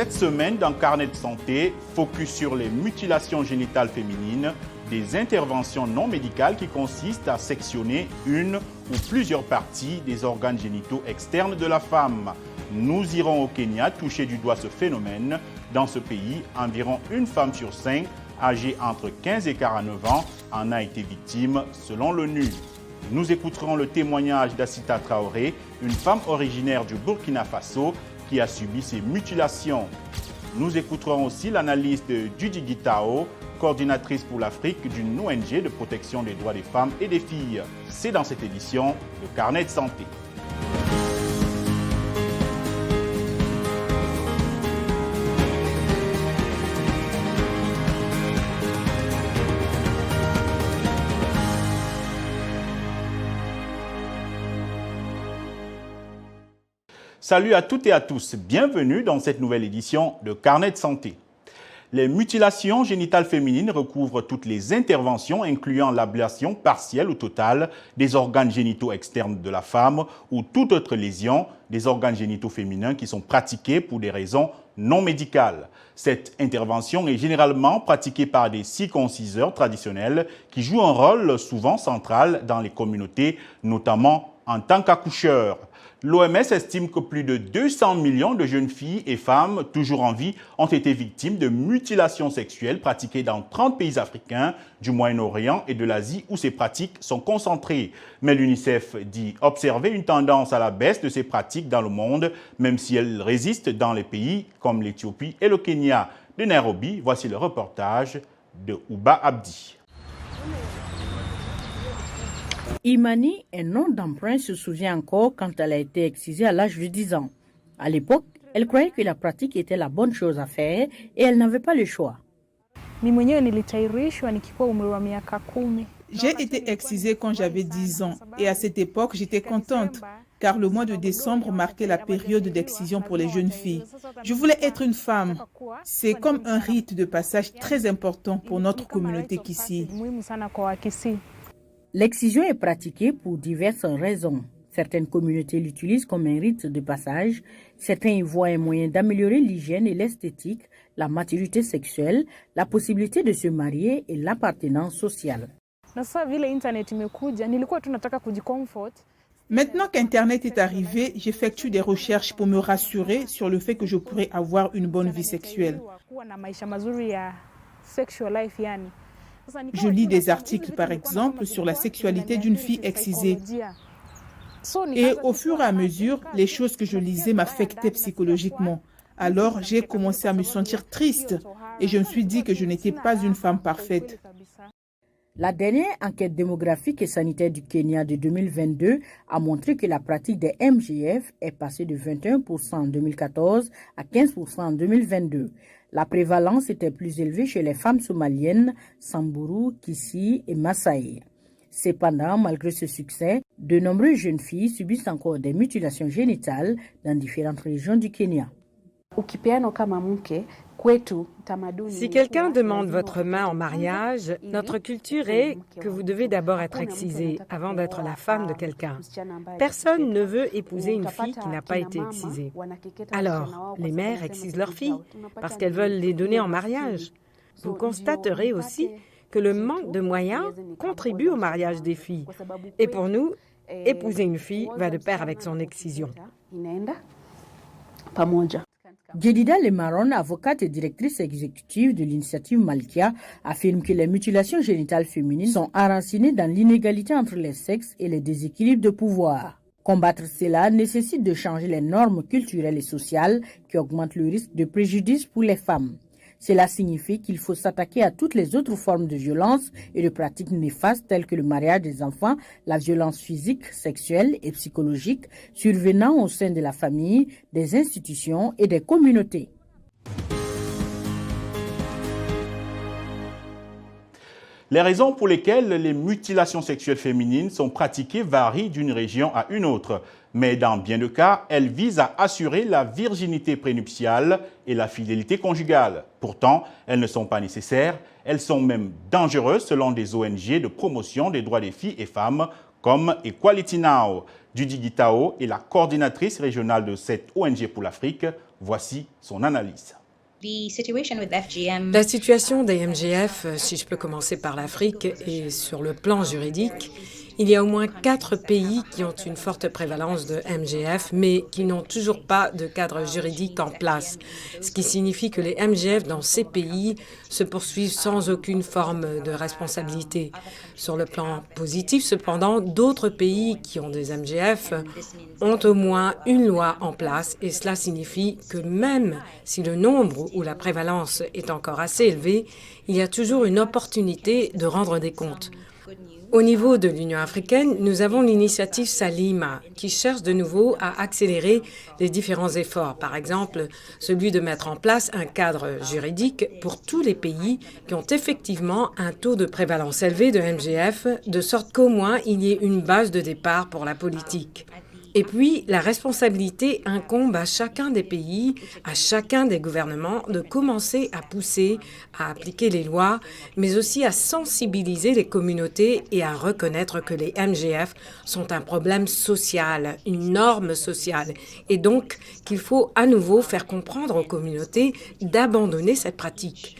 Cette semaine, dans Carnet de santé, focus sur les mutilations génitales féminines, des interventions non médicales qui consistent à sectionner une ou plusieurs parties des organes génitaux externes de la femme. Nous irons au Kenya toucher du doigt ce phénomène. Dans ce pays, environ une femme sur 5, âgée entre 15 et 49 ans, en a été victime selon l'ONU. Nous écouterons le témoignage d'Assita Traoré, une femme originaire du Burkina Faso qui a subi ces mutilations. Nous écouterons aussi l'analyse de Djudi Gitao, coordinatrice pour l'Afrique d'une ONG de protection des droits des femmes et des filles. C'est dans cette édition de Carnet de santé. Salut à toutes et à tous, bienvenue dans cette nouvelle édition de Carnet de santé. Les mutilations génitales féminines recouvrent toutes les interventions incluant l'ablation partielle ou totale des organes génitaux externes de la femme ou toute autre lésion des organes génitaux féminins qui sont pratiquées pour des raisons non médicales. Cette intervention est généralement pratiquée par des circonciseurs traditionnels qui jouent un rôle souvent central dans les communautés, notamment en tant qu'accoucheurs. L'OMS estime que plus de 200 millions de jeunes filles et femmes toujours en vie ont été victimes de mutilations sexuelles pratiquées dans 30 pays africains, du Moyen-Orient et de l'Asie où ces pratiques sont concentrées. Mais l'UNICEF dit observer une tendance à la baisse de ces pratiques dans le monde, même si elles résistent dans les pays comme l'Éthiopie et le Kenya. De Nairobi, voici le reportage de Ouba Abdi. Imani, un nom d'emprunt, se souvient encore quand elle a été excisée à l'âge de 10 ans. À l'époque, elle croyait que la pratique était la bonne chose à faire et elle n'avait pas le choix. J'ai été excisée quand j'avais 10 ans et à cette époque, j'étais contente car le mois de décembre marquait la période d'excision pour les jeunes filles. Je voulais être une femme. C'est comme un rite de passage très important pour notre communauté Kisii. L'excision est pratiquée pour diverses raisons. Certaines communautés l'utilisent comme un rite de passage. Certains y voient un moyen d'améliorer l'hygiène et l'esthétique, la maturité sexuelle, la possibilité de se marier et l'appartenance sociale. Maintenant qu'Internet est arrivé, j'effectue des recherches pour me rassurer sur le fait que je pourrais avoir une bonne vie sexuelle. Je lis des articles, par exemple, sur la sexualité d'une fille excisée. Et au fur et à mesure, les choses que je lisais m'affectaient psychologiquement. Alors, j'ai commencé à me sentir triste et je me suis dit que je n'étais pas une femme parfaite. La dernière enquête démographique et sanitaire du Kenya de 2022 a montré que la pratique des MGF est passée de 21% en 2014 à 15% en 2022. La prévalence était plus élevée chez les femmes somaliennes, Samburu, Kisii et Maasai. Cependant, malgré ce succès, de nombreuses jeunes filles subissent encore des mutilations génitales dans différentes régions du Kenya. Si quelqu'un demande votre main en mariage, notre culture est que vous devez d'abord être excisé avant d'être la femme de quelqu'un. Personne ne veut épouser une fille qui n'a pas été excisée. Alors, les mères excisent leurs filles parce qu'elles veulent les donner en mariage. Vous constaterez aussi que le manque de moyens contribue au mariage des filles. Et pour nous, épouser une fille va de pair avec son excision. Jedida Lemaron, avocate et directrice exécutive de l'initiative Malkia, affirme que les mutilations génitales féminines sont enracinées dans l'inégalité entre les sexes et les déséquilibres de pouvoir. Combattre cela nécessite de changer les normes culturelles et sociales qui augmentent le risque de préjudice pour les femmes. Cela signifie qu'il faut s'attaquer à toutes les autres formes de violence et de pratiques néfastes telles que le mariage des enfants, la violence physique, sexuelle et psychologique survenant au sein de la famille, des institutions et des communautés. Les raisons pour lesquelles les mutilations sexuelles féminines sont pratiquées varient d'une région à une autre. Mais dans bien de cas, elles visent à assurer la virginité prénuptiale et la fidélité conjugale. Pourtant, elles ne sont pas nécessaires, elles sont même dangereuses selon des ONG de promotion des droits des filles et femmes comme Equality Now. Djudi Gitao est la coordinatrice régionale de cette ONG pour l'Afrique. Voici son analyse. La situation des MGF, si je peux commencer par l'Afrique, et sur le plan juridique, il y a au moins 4 pays qui ont une forte prévalence de MGF, mais qui n'ont toujours pas de cadre juridique en place, ce qui signifie que les MGF dans ces pays se poursuivent sans aucune forme de responsabilité. Sur le plan positif, cependant, d'autres pays qui ont des MGF ont au moins une loi en place, et cela signifie que même si le nombre ou la prévalence est encore assez élevé, il y a toujours une opportunité de rendre des comptes. Au niveau de l'Union africaine, nous avons l'initiative Salima, qui cherche de nouveau à accélérer les différents efforts. Par exemple, celui de mettre en place un cadre juridique pour tous les pays qui ont effectivement un taux de prévalence élevé de MGF, de sorte qu'au moins il y ait une base de départ pour la politique. Et puis, la responsabilité incombe à chacun des pays, à chacun des gouvernements de commencer à pousser, à appliquer les lois, mais aussi à sensibiliser les communautés et à reconnaître que les MGF sont un problème social, une norme sociale, et donc qu'il faut à nouveau faire comprendre aux communautés d'abandonner cette pratique.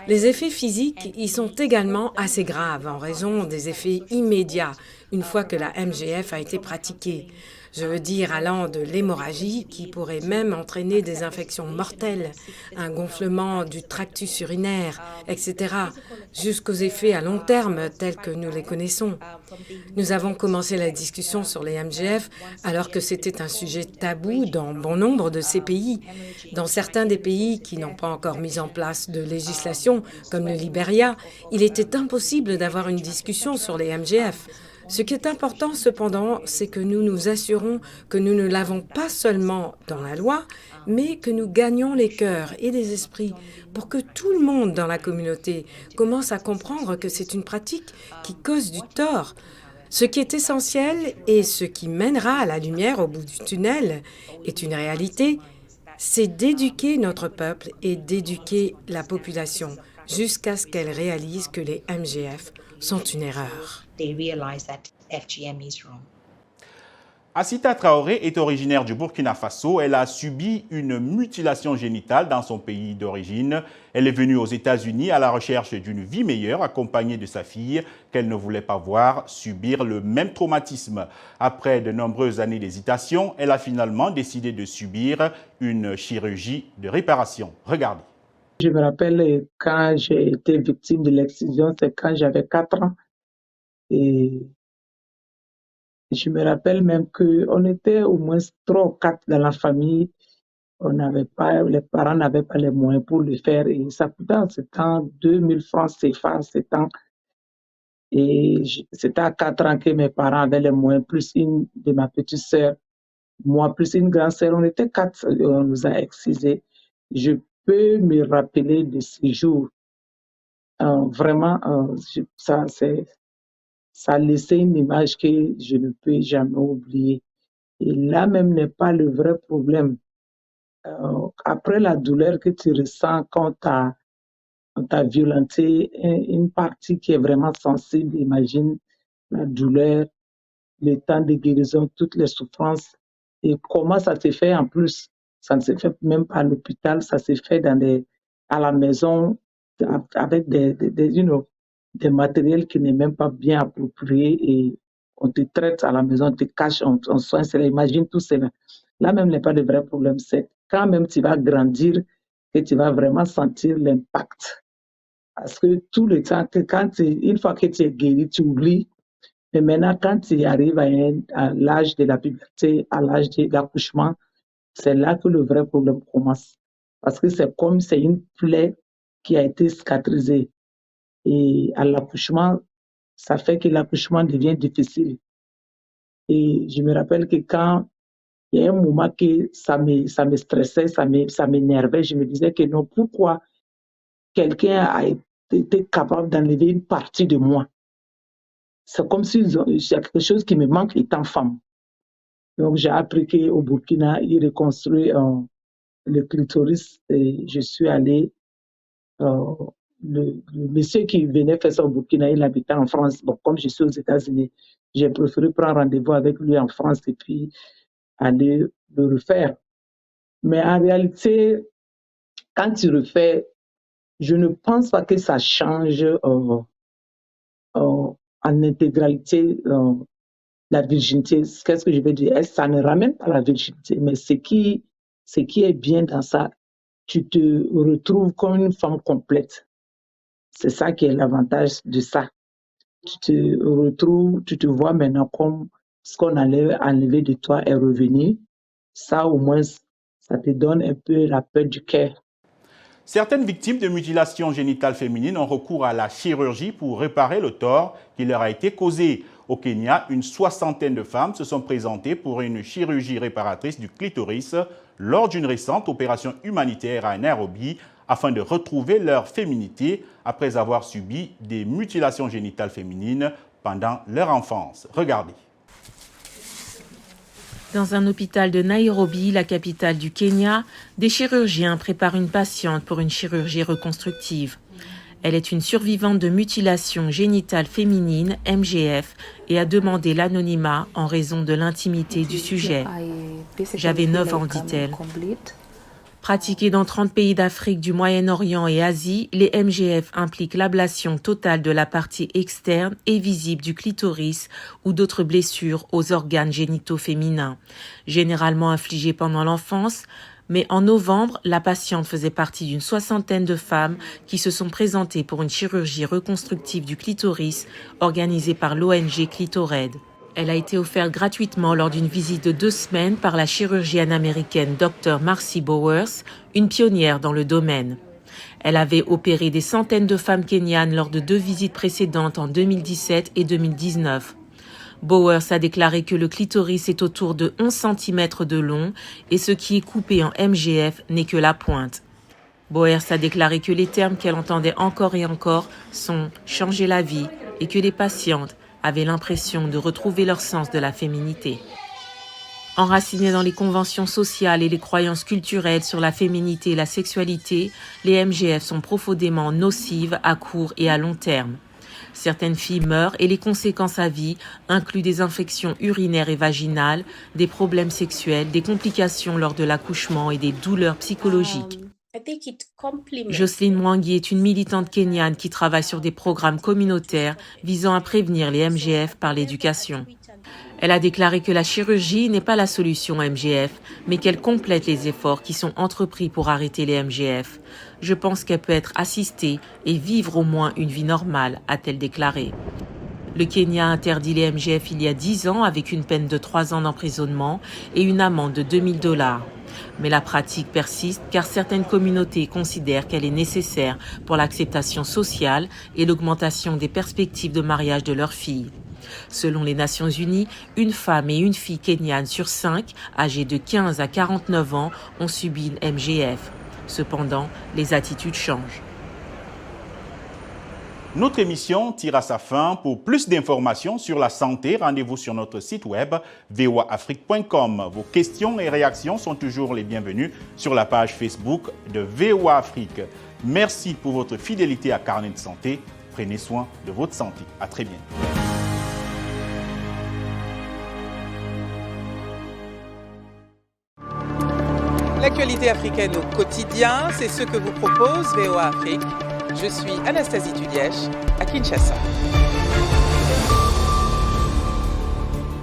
Les effets physiques y sont également assez graves en raison des effets immédiats une fois que la MGF a été pratiquée. Je veux dire allant de l'hémorragie qui pourrait même entraîner des infections mortelles, un gonflement du tractus urinaire, etc., jusqu'aux effets à long terme tels que nous les connaissons. Nous avons commencé la discussion sur les MGF alors que c'était un sujet tabou dans bon nombre de ces pays. Dans certains des pays qui n'ont pas encore mis en place de législation, comme le Libéria, il était impossible d'avoir une discussion sur les MGF. Ce qui est important, cependant, c'est que nous nous assurons que nous ne l'avons pas seulement dans la loi, mais que nous gagnons les cœurs et les esprits pour que tout le monde dans la communauté commence à comprendre que c'est une pratique qui cause du tort. Ce qui est essentiel et ce qui mènera à la lumière au bout du tunnel est une réalité, c'est d'éduquer notre peuple et d'éduquer la population jusqu'à ce qu'elle réalise que les MGF sont une erreur. Assita Traoré est originaire du Burkina Faso. Elle a subi une mutilation génitale dans son pays d'origine. Elle est venue aux États-Unis à la recherche d'une vie meilleure, accompagnée de sa fille, qu'elle ne voulait pas voir subir le même traumatisme. Après de nombreuses années d'hésitation, elle a finalement décidé de subir une chirurgie de réparation. Regardez. Je me rappelle quand j'ai été victime de l'excision, c'est quand j'avais 4 ans. Et je me rappelle même qu'on était au moins 3 ou 4 dans la famille. Les parents n'avaient pas les moyens pour le faire. Et ça coûtait en ce temps 2000 francs CFA. Et c'était à 4 ans que mes parents avaient les moyens, plus une de ma petite sœur, moi, plus une grande sœur. On était 4, on nous a excisés. Je peux me rappeler de ces jours. Vraiment, ça a laissé une image que je ne peux jamais oublier. Et là même n'est pas le vrai problème. Après la douleur que tu ressens quand on t'a violenté une partie qui est vraiment sensible, imagine la douleur, le temps de guérison, toutes les souffrances. Et comment ça s'est fait en plus? Ça ne s'est fait même pas à l'hôpital, ça s'est fait à la maison avec des matériels qui n'est même pas bien appropriés et on te traite à la maison, on te cache, on soigne cela. Imagine tout cela. Là même n'est pas le vrai problème, c'est quand même tu vas grandir que tu vas vraiment sentir l'impact. Parce que tout le temps, une fois que tu es guéri, tu oublies. Mais maintenant, quand tu arrives à l'âge de la puberté, à l'âge de l'accouchement, c'est là que le vrai problème commence. Parce que c'est comme c'est une plaie qui a été cicatrisée. Et à l'accouchement, ça fait que l'accouchement devient difficile. Et je me rappelle que quand il y a un moment que ça me stressait, ça m'énervait, je me disais que non, pourquoi quelqu'un a été capable d'enlever une partie de moi? C'est comme si il y a quelque chose qui me manque étant femme. Donc j'ai appris qu'au Burkina, ils reconstruisent le clitoris et je suis allée. Le monsieur qui venait faire ça au Burkina, il habitait en France. Bon, comme je suis aux États-Unis, j'ai préféré prendre rendez-vous avec lui en France et puis aller le refaire. Mais en réalité, quand tu refais, je ne pense pas que ça change en intégralité la virginité. Qu'est-ce que je veux dire? Ça ne ramène pas la virginité, mais ce qui est bien dans ça, tu te retrouves comme une femme complète. C'est ça qui est l'avantage de ça. Tu te retrouves, tu te vois maintenant comme ce qu'on allait enlever de toi est revenu. Ça, au moins, ça te donne un peu la paix du cœur. Certaines victimes de mutilations génitales féminines ont recours à la chirurgie pour réparer le tort qui leur a été causé. Au Kenya, une soixantaine de femmes se sont présentées pour une chirurgie réparatrice du clitoris lors d'une récente opération humanitaire à Nairobi afin de retrouver leur féminité après avoir subi des mutilations génitales féminines pendant leur enfance. Regardez. Dans un hôpital de Nairobi, la capitale du Kenya, des chirurgiens préparent une patiente pour une chirurgie reconstructive. Elle est une survivante de mutilation génitale féminine, MGF, et a demandé l'anonymat en raison de l'intimité du sujet. J'avais 9 ans, dit-elle. Pratiquées dans 30 pays d'Afrique, du Moyen-Orient et Asie, les MGF impliquent l'ablation totale de la partie externe et visible du clitoris ou d'autres blessures aux organes génitaux féminins, généralement infligées pendant l'enfance. Mais en novembre, la patiente faisait partie d'une soixantaine de femmes qui se sont présentées pour une chirurgie reconstructive du clitoris organisée par l'ONG Clitored. Elle a été offerte gratuitement lors d'une visite de 2 semaines par la chirurgienne américaine Dr. Marcy Bowers, une pionnière dans le domaine. Elle avait opéré des centaines de femmes kenyanes lors de 2 visites précédentes en 2017 et 2019. Bowers a déclaré que le clitoris est autour de 11 cm de long et ce qui est coupé en MGF n'est que la pointe. Bowers a déclaré que les termes qu'elle entendait encore et encore sont « changer la vie » et que les patientes avaient l'impression de retrouver leur sens de la féminité. Enracinés dans les conventions sociales et les croyances culturelles sur la féminité et la sexualité, les MGF sont profondément nocives à court et à long terme. Certaines filles meurent et les conséquences à vie incluent des infections urinaires et vaginales, des problèmes sexuels, des complications lors de l'accouchement et des douleurs psychologiques. Jocelyne Mwangi est une militante kenyane qui travaille sur des programmes communautaires visant à prévenir les MGF par l'éducation. Elle a déclaré que la chirurgie n'est pas la solution MGF, mais qu'elle complète les efforts qui sont entrepris pour arrêter les MGF. Je pense qu'elle peut être assistée et vivre au moins une vie normale, a-t-elle déclaré. Le Kenya a interdit les MGF il y a 10 ans avec une peine de 3 ans d'emprisonnement et une amende de $2000. Mais la pratique persiste car certaines communautés considèrent qu'elle est nécessaire pour l'acceptation sociale et l'augmentation des perspectives de mariage de leurs filles. Selon les Nations Unies, une femme et une fille kenyane sur 5, âgées de 15 à 49 ans, ont subi une MGF. Cependant, les attitudes changent. Notre émission tire à sa fin. Pour plus d'informations sur la santé, rendez-vous sur notre site web voaafrique.com. Vos questions et réactions sont toujours les bienvenues sur la page Facebook de VOA Afrique. Merci pour votre fidélité à Carnet de Santé. Prenez soin de votre santé. À très bientôt. L'actualité africaine au quotidien, c'est ce que vous propose VOA Afrique. Je suis Anastasie Tudièche à Kinshasa.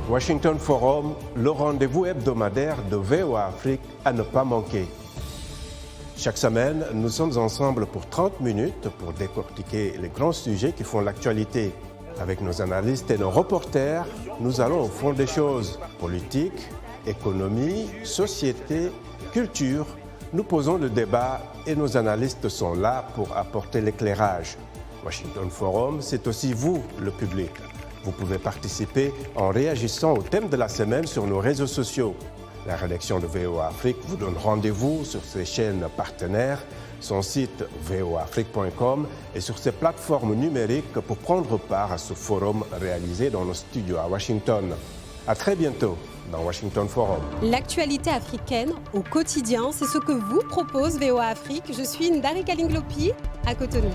Washington Forum, le rendez-vous hebdomadaire de VOA Afrique à ne pas manquer. Chaque semaine, nous sommes ensemble pour 30 minutes pour décortiquer les grands sujets qui font l'actualité. Avec nos analystes et nos reporters, nous allons au fond des choses. Politique, économie, société, culture. Nous posons le débat et nos analystes sont là pour apporter l'éclairage. Washington Forum, c'est aussi vous, le public. Vous pouvez participer en réagissant au thème de la semaine sur nos réseaux sociaux. La rédaction de VOA Afrique vous donne rendez-vous sur ses chaînes partenaires, son site voaafrique.com et sur ses plateformes numériques pour prendre part à ce forum réalisé dans nos studios à Washington. À très bientôt dans Washington Forum. L'actualité africaine au quotidien, c'est ce que vous propose VOA Afrique. Je suis Ndari Kalinglopi à Cotonou.